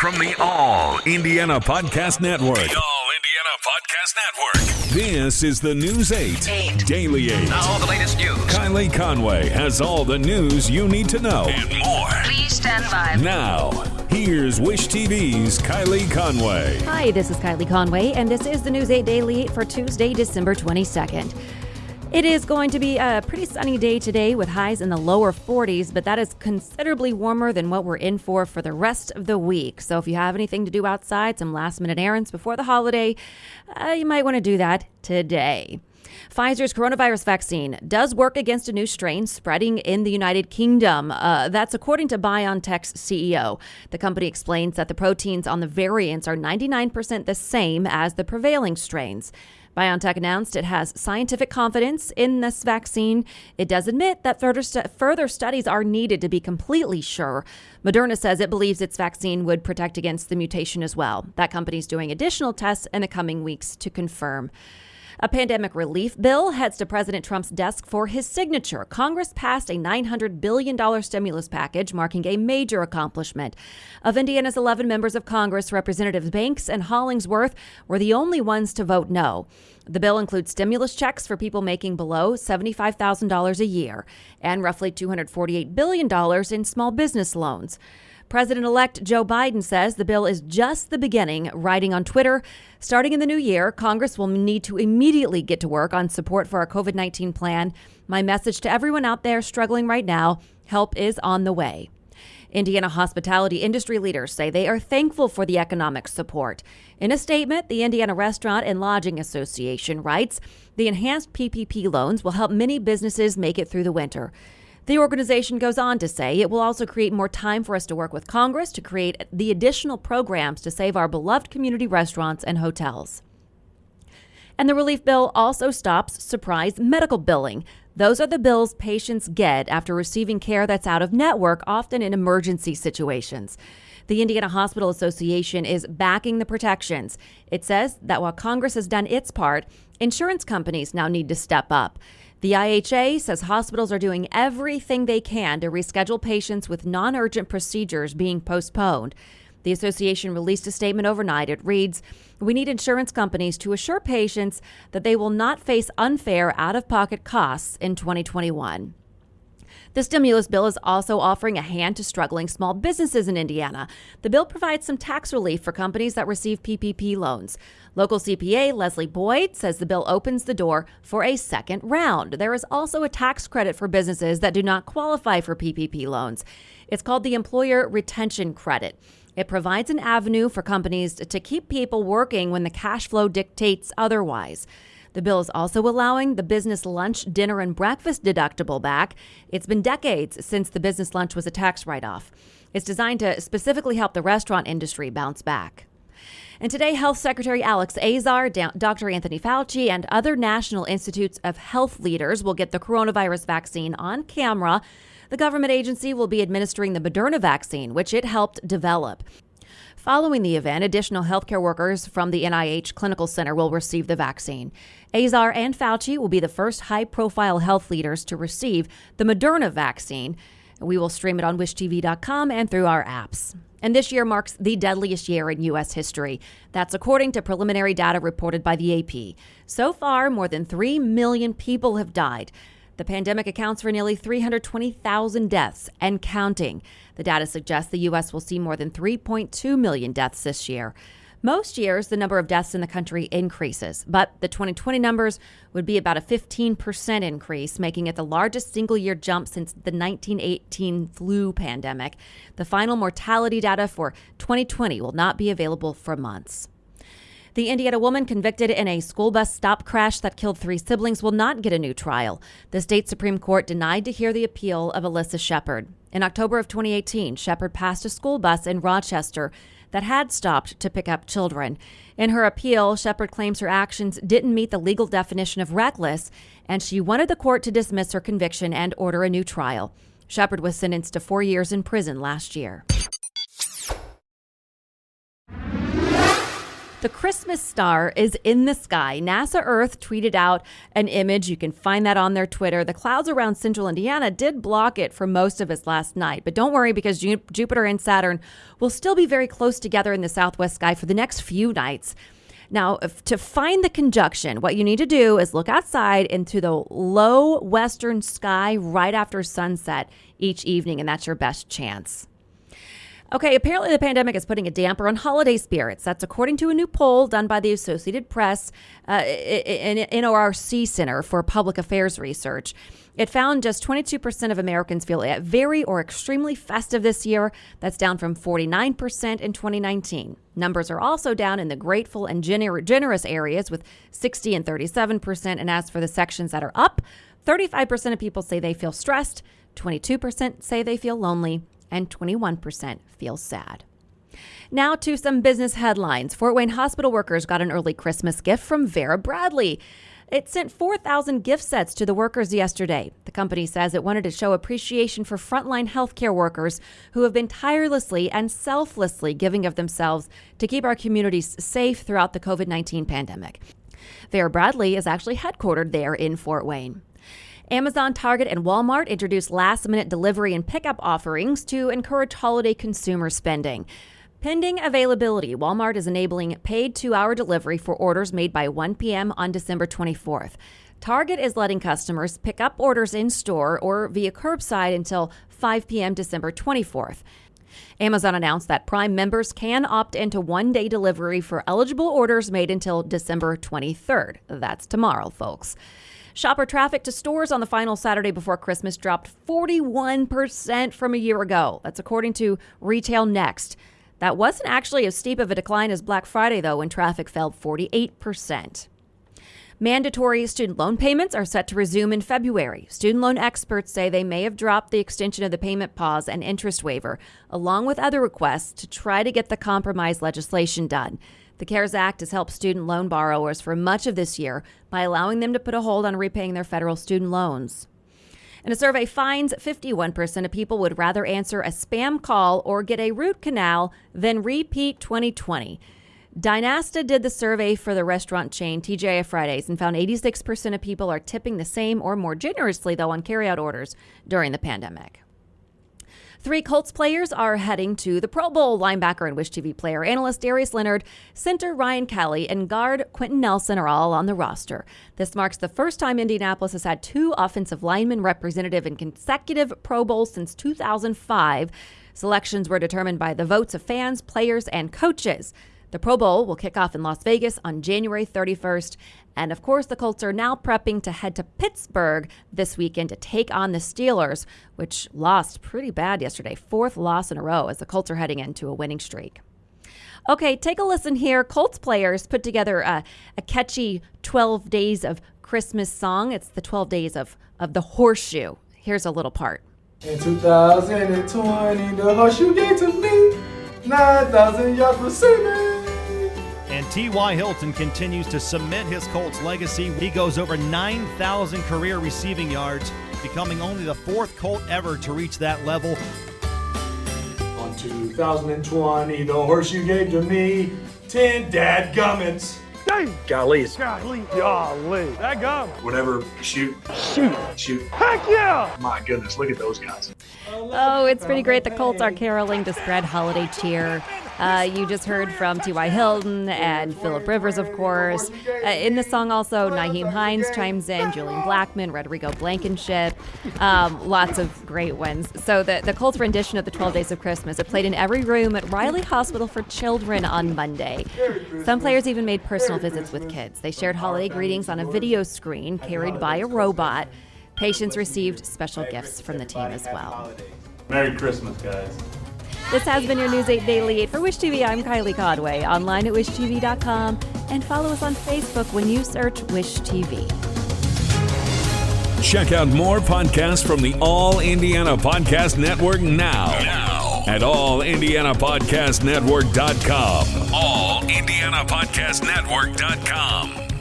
From the All Indiana Podcast Network. The All Indiana Podcast Network. This is the News 8 Daily 8. Now the latest news. Kylie Conway has all the news you need to know. And more. Please stand by. Now, here's Wish TV's Kylie Conway. Hi, this is Kylie Conway, and this is the News 8 Daily 8 for Tuesday, December 22nd. It is going to be a pretty sunny day today with highs in the lower 40s, but that is considerably warmer than what we're in for the rest of the week. So if you have anything to do outside, some last-minute errands before the holiday, you might want to do that today. Pfizer's coronavirus vaccine does work against a new strain spreading in the United Kingdom. That's according to BioNTech's CEO. The company explains that the proteins on the variants are 99% the same as the prevailing strains. BioNTech announced it has scientific confidence in this vaccine. It does admit that further studies are needed to be completely sure. Moderna says it believes its vaccine would protect against the mutation as well. That company's doing additional tests in the coming weeks to confirm. A pandemic relief bill heads to President Trump's desk for his signature. Congress passed a $900 billion stimulus package, marking a major accomplishment. Of Indiana's 11 members of Congress, Representatives Banks and Hollingsworth were the only ones to vote no. The bill includes stimulus checks for people making below $75,000 a year and roughly $248 billion in small business loans. President-elect Joe Biden says the bill is just the beginning, writing on Twitter, starting in the new year, Congress will need to immediately get to work on support for our COVID-19 plan. My message to everyone out there struggling right now, help is on the way. Indiana hospitality industry leaders say they are thankful for the economic support. In a statement, the Indiana Restaurant and Lodging Association writes, the enhanced PPP loans will help many businesses make it through the winter. The organization goes on to say it will also create more time for us to work with Congress to create the additional programs to save our beloved community restaurants and hotels. And the relief bill also stops surprise medical billing. Those are the bills patients get after receiving care that's out of network, often in emergency situations. The Indiana Hospital Association is backing the protections. It says that while Congress has done its part, insurance companies now need to step up. The IHA says hospitals are doing everything they can to reschedule patients with non-urgent procedures being postponed. The association released a statement overnight. It reads, we need insurance companies to assure patients that they will not face unfair out-of-pocket costs in 2021. The stimulus bill is also offering a hand to struggling small businesses in Indiana. The bill provides some tax relief for companies that receive PPP loans. Local CPA Leslie Boyd says the bill opens the door for a second round. There is also a tax credit for businesses that do not qualify for PPP loans. It's called the Employer Retention Credit. It provides an avenue for companies to keep people working when the cash flow dictates otherwise. The bill is also allowing the business lunch, dinner, and breakfast deductible back. It's been decades since the business lunch was a tax write-off. It's designed to specifically help the restaurant industry bounce back. And today, Health Secretary Alex Azar, Dr. Anthony Fauci, and other National Institutes of Health leaders will get the coronavirus vaccine on camera. The government agency will be administering the Moderna vaccine, which it helped develop. Following the event, additional healthcare workers from the NIH Clinical Center will receive the vaccine. Azar and Fauci will be the first high-profile health leaders to receive the Moderna vaccine. We will stream it on wishtv.com and through our apps. And this year marks the deadliest year in U.S. history. That's according to preliminary data reported by the AP. So far, more than 3 million people have died. The pandemic accounts for nearly 320,000 deaths and counting. The data suggests the U.S. will see more than 3.2 million deaths this year. Most years, the number of deaths in the country increases, but the 2020 numbers would be about a 15% increase, making it the largest single-year jump since the 1918 flu pandemic. The final mortality data for 2020 will not be available for months. The Indiana woman convicted in a school bus stop crash that killed 3 siblings will not get a new trial. The state Supreme Court denied to hear the appeal of Alyssa Shepard. In October of 2018, Shepard passed a school bus in Rochester that had stopped to pick up children. In her appeal, Shepard claims her actions didn't meet the legal definition of reckless, and she wanted the court to dismiss her conviction and order a new trial. Shepard was sentenced to 4 years in prison last year. The Christmas star is in the sky. NASA Earth tweeted out an image. You can find that on their Twitter. The clouds around central Indiana did block it for most of us last night. But don't worry, because Jupiter and Saturn will still be very close together in the southwest sky for the next few nights. Now, to find the conjunction, what you need to do is look outside into the low western sky right after sunset each evening, and that's your best chance. Okay, apparently the pandemic is putting a damper on holiday spirits. That's according to a new poll done by the Associated Press in NORC Center for Public Affairs Research. It found just 22% of Americans feel very or extremely festive this year. That's down from 49% in 2019. Numbers are also down in the grateful and generous areas with 60 and 37%. And as for the sections that are up, 35% of people say they feel stressed, 22% say they feel lonely, and 21% feel sad. Now to some business headlines. Fort Wayne hospital workers got an early Christmas gift from Vera Bradley. It sent 4,000 gift sets to the workers yesterday. The company says it wanted to show appreciation for frontline healthcare workers who have been tirelessly and selflessly giving of themselves to keep our communities safe throughout the COVID-19 pandemic. Vera Bradley is actually headquartered there in Fort Wayne. Amazon, Target, and Walmart introduced last-minute delivery and pickup offerings to encourage holiday consumer spending. Pending availability, Walmart is enabling paid 2-hour delivery for orders made by 1 p.m. on December 24th. Target is letting customers pick up orders in-store or via curbside until 5 p.m. December 24th. Amazon announced that Prime members can opt into one-day delivery for eligible orders made until December 23rd. That's tomorrow, folks. Shopper traffic to stores on the final Saturday before Christmas dropped 41% from a year ago. That's according to Retail Next. That wasn't actually as steep of a decline as Black Friday, though, when traffic fell 48%. Mandatory student loan payments are set to resume in February. Student loan experts say they may have dropped the extension of the payment pause and interest waiver, along with other requests, to try to get the compromise legislation done. The CARES Act has helped student loan borrowers for much of this year by allowing them to put a hold on repaying their federal student loans. And a survey finds 51% of people would rather answer a spam call or get a root canal than repeat 2020. Dynasta did the survey for the restaurant chain TGI Fridays and found 86% of people are tipping the same or more generously, though, on carryout orders during the pandemic. 3 Colts players are heading to the Pro Bowl. Linebacker and Wish TV player analyst Darius Leonard, center Ryan Kelly, and guard Quentin Nelson are all on the roster. This marks the first time Indianapolis has had 2 offensive linemen representative in consecutive Pro Bowls since 2005. Selections were determined by the votes of fans, players, and coaches. The Pro Bowl will kick off in Las Vegas on January 31st. And of course, the Colts are now prepping to head to Pittsburgh this weekend to take on the Steelers, which lost pretty bad yesterday. 4th loss in a row as the Colts are heading into a winning streak. Okay, take a listen here. Colts players put together a catchy 12 Days of Christmas song. It's the 12 Days of the Horseshoe. Here's a little part. In 2020, the horseshoe gave to me 9,000 yards receiving. And T.Y. Hilton continues to cement his Colts legacy. He goes over 9,000 career receiving yards, becoming only the 4th Colt ever to reach that level. On 2020, the horseshoe gave to me 10 dadgummits. Dang! Golly. That gum. Whenever you shoot. Heck yeah! My goodness, look at those guys. Oh, it's pretty great. The Colts are caroling to spread holiday cheer. You just heard from T.Y. Hilton and Phillip Rivers, of course. In the song also, Nyheim Hines chimes in, Julian Blackmon, Rodrigo Blankenship. Lots of great ones. So the Colts rendition of the 12 Days of Christmas, it played in every room at Riley Hospital for Children on Monday. Some players even made personal visits with kids. They shared holiday greetings on a video screen carried by a robot. Patients received special gifts from the team as well. Merry Christmas, guys. This has been your News 8 Daily 8 for Wish TV. I'm Kylie Conway, online at wishtv.com, and follow us on Facebook when you search Wish TV. Check out more podcasts from the All Indiana Podcast Network now at allindianapodcastnetwork.com. allindianapodcastnetwork.com.